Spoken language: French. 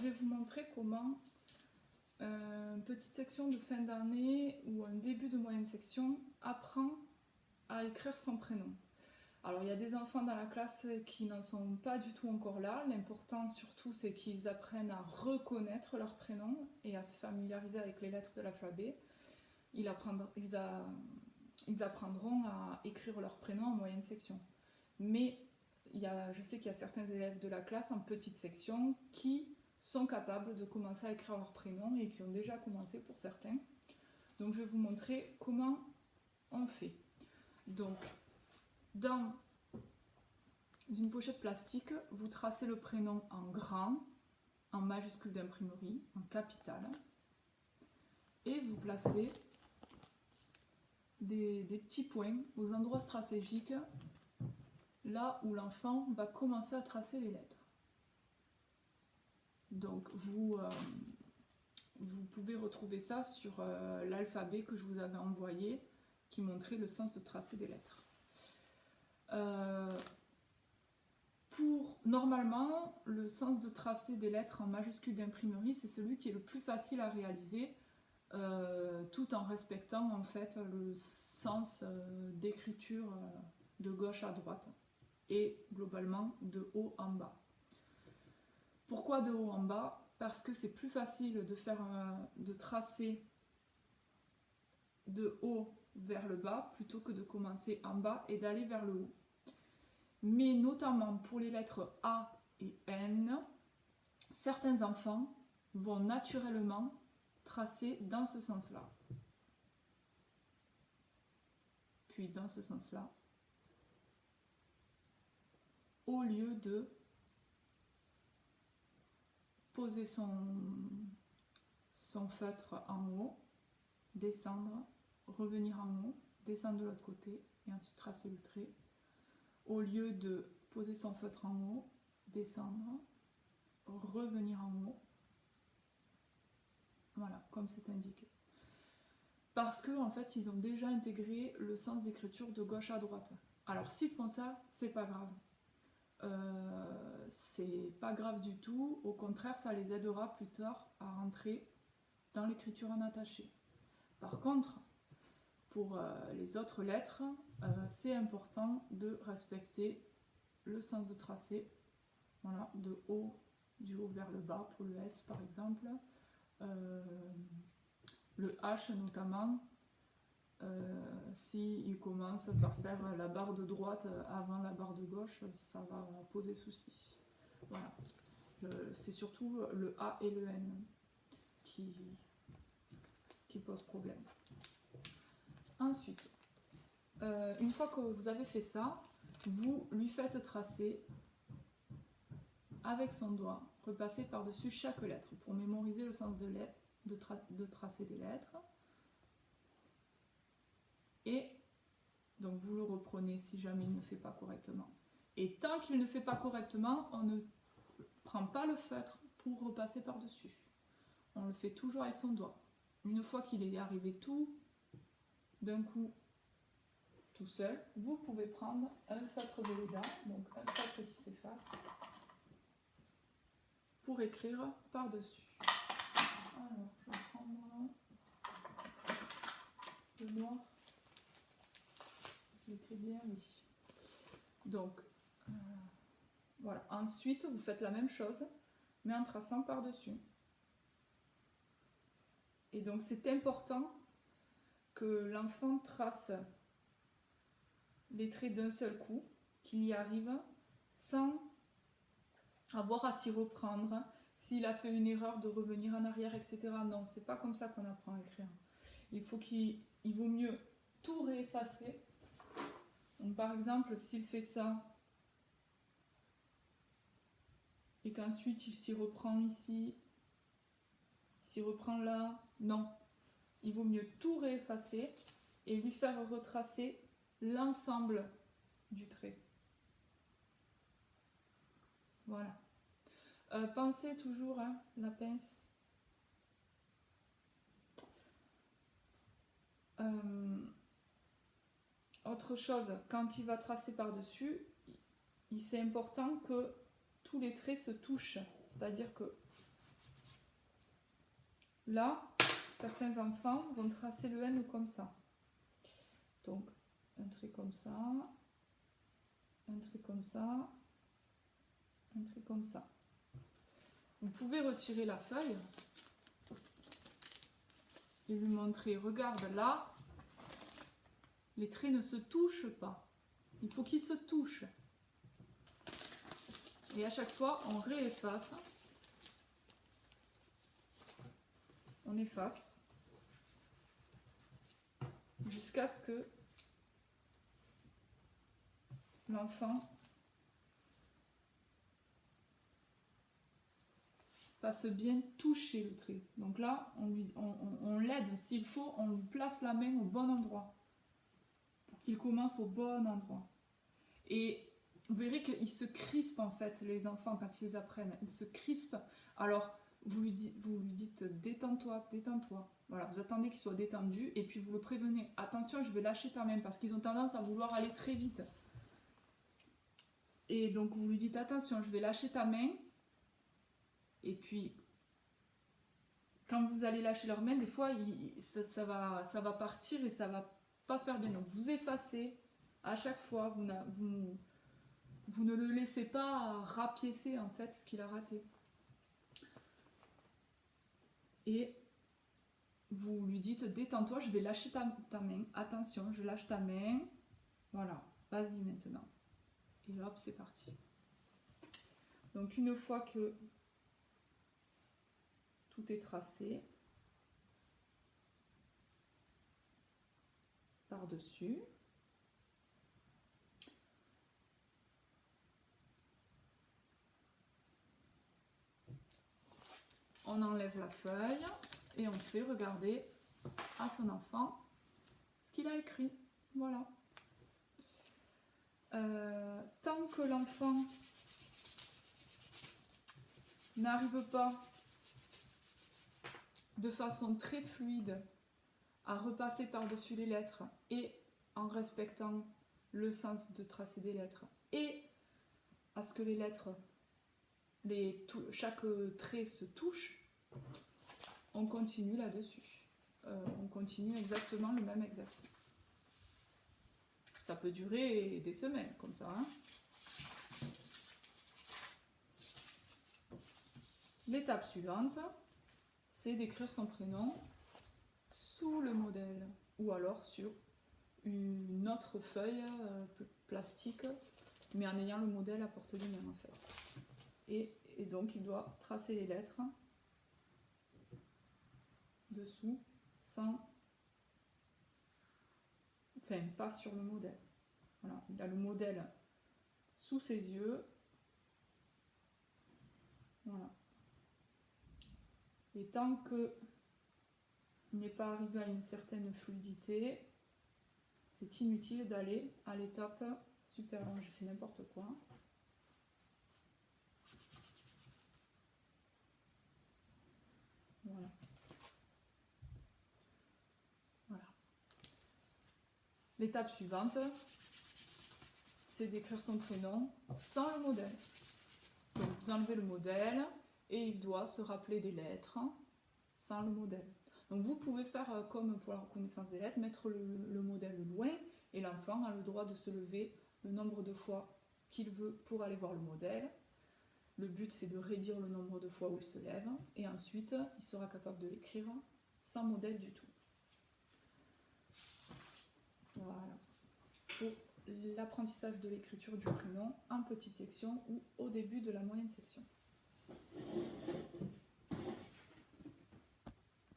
vais vous montrer comment une petite section de fin d'année ou un début de moyenne section apprend à écrire son prénom. Alors il y a des enfants dans la classe qui n'en sont pas du tout encore là. L'important surtout c'est qu'ils apprennent à reconnaître leur prénom et à se familiariser avec les lettres de l'alphabet. Ils apprendront à écrire leur prénom en moyenne section. Mais je sais qu'il y a certains élèves de la classe en petite section qui sont capables de commencer à écrire leur prénom et qui ont déjà commencé pour certains. Donc je vais vous montrer comment on fait. Donc dans une pochette plastique, vous tracez le prénom en grand, en majuscule d'imprimerie, en capital, et vous placez des petits points aux endroits stratégiques, là où l'enfant va commencer à tracer les lettres. Donc vous pouvez retrouver ça sur l'alphabet que je vous avais envoyé, qui montrait le sens de tracer des lettres. Normalement, le sens de tracer des lettres en majuscule d'imprimerie, c'est celui qui est le plus facile à réaliser, tout en respectant en fait le sens d'écriture de gauche à droite et globalement de haut en bas. Pourquoi de haut en bas? Parce que c'est plus facile de tracer de haut vers le bas plutôt que de commencer en bas et d'aller vers le haut. Mais notamment pour les lettres A et N, certains enfants vont naturellement tracer dans ce sens-là, puis dans ce sens-là, au lieu de poser son feutre en haut, descendre, revenir en haut, descendre de l'autre côté et ensuite tracer le trait, au lieu de poser son feutre en haut, descendre, revenir en haut, voilà, comme c'est indiqué. Parce que en fait, ils ont déjà intégré le sens d'écriture de gauche à droite. Alors s'ils font ça, c'est pas grave. C'est pas grave du tout, au contraire, ça les aidera plus tard à rentrer dans l'écriture en attaché. Par contre, pour les autres lettres, c'est important de respecter le sens de tracé, voilà, du haut vers le bas pour le S par exemple, le H notamment, s'il commence par faire la barre de droite avant la barre de gauche, ça va poser souci. Voilà. C'est surtout le A et le N qui posent problème. Ensuite, une fois que vous avez fait ça, vous lui faites tracer avec son doigt, repasser par-dessus chaque lettre pour mémoriser le sens de tracer des lettres. Et donc vous le reprenez si jamais il ne fait pas correctement. Et tant qu'il ne fait pas correctement, on ne prend pas le feutre pour repasser par-dessus. On le fait toujours avec son doigt. Une fois qu'il est arrivé tout d'un coup, tout seul, vous pouvez prendre un feutre Velleda, donc un feutre qui s'efface, pour écrire par-dessus. Alors, je vais prendre le noir. Je l'écris bien, oui. Donc, voilà. Ensuite, vous faites la même chose, mais en traçant par-dessus. Et donc, c'est important que l'enfant trace les traits d'un seul coup, qu'il y arrive sans avoir à s'y reprendre, s'il a fait une erreur de revenir en arrière, etc. Non, c'est pas comme ça qu'on apprend à écrire. Il vaut mieux tout réeffacer. Donc, par exemple, s'il fait ça et qu'ensuite il s'y reprend ici, s'y reprend là, non. Il vaut mieux tout réeffacer et lui faire retracer l'ensemble du trait. Voilà. Pensez toujours à la pince. Autre chose, quand il va tracer par-dessus, c'est important que tous les traits se touchent. C'est-à-dire que Là, certains enfants vont tracer le N comme ça. Donc, un trait comme ça, un trait comme ça, un trait comme ça. Vous pouvez retirer la feuille et lui montrer, regarde là, les traits ne se touchent pas. Il faut qu'ils se touchent. Et à chaque fois, on réefface. On efface jusqu'à ce que l'enfant fasse bien toucher le trait. Donc là, on l'aide, s'il faut, on lui place la main au bon endroit pour qu'il commence au bon endroit. Et vous verrez qu'ils se crispent en fait, les enfants, quand ils apprennent. Ils se crispent. Alors, vous lui dites détends-toi, détends-toi. Voilà, vous attendez qu'il soit détendu et puis vous le prévenez. Attention, je vais lâcher ta main parce qu'ils ont tendance à vouloir aller très vite. Et donc vous lui dites attention, je vais lâcher ta main. Et puis, quand vous allez lâcher leur main, des fois, ça va partir et ça va pas faire bien. Donc vous effacez à chaque fois, vous ne le laissez pas rapiécer en fait ce qu'il a raté. Et vous lui dites détends-toi, je vais lâcher ta main. Attention, je lâche ta main. Voilà, vas-y maintenant. Et hop, c'est parti. Donc une fois que tout est tracé, par-dessus, on enlève la feuille et on fait regarder à son enfant ce qu'il a écrit. Voilà. Tant que l'enfant n'arrive pas de façon très fluide à repasser par-dessus les lettres et en respectant le sens de tracer des lettres et à ce que les lettres, chaque trait se touche, on continue là-dessus. On continue exactement le même exercice. Ça peut durer des semaines comme ça. Hein. L'étape suivante, c'est d'écrire son prénom sous le modèle ou alors sur une autre feuille plastique, mais en ayant le modèle à portée de main en fait. Et donc il doit tracer les lettres dessous sans... Enfin, pas sur le modèle. Voilà, il a le modèle sous ses yeux. Voilà. Et tant que il n'est pas arrivé à une certaine fluidité, c'est inutile d'aller à l'étape supérieure. J'ai fait n'importe quoi. Voilà. Voilà. L'étape suivante, c'est d'écrire son prénom sans le modèle. Donc vous enlevez le modèle et il doit se rappeler des lettres sans le modèle. Donc vous pouvez faire comme pour la reconnaissance des lettres, mettre le modèle loin et l'enfant a le droit de se lever le nombre de fois qu'il veut pour aller voir le modèle. Le but c'est de réduire le nombre de fois où il se lève et ensuite il sera capable de l'écrire sans modèle du tout. Voilà. Pour l'apprentissage de l'écriture du prénom en petite section ou au début de la moyenne section.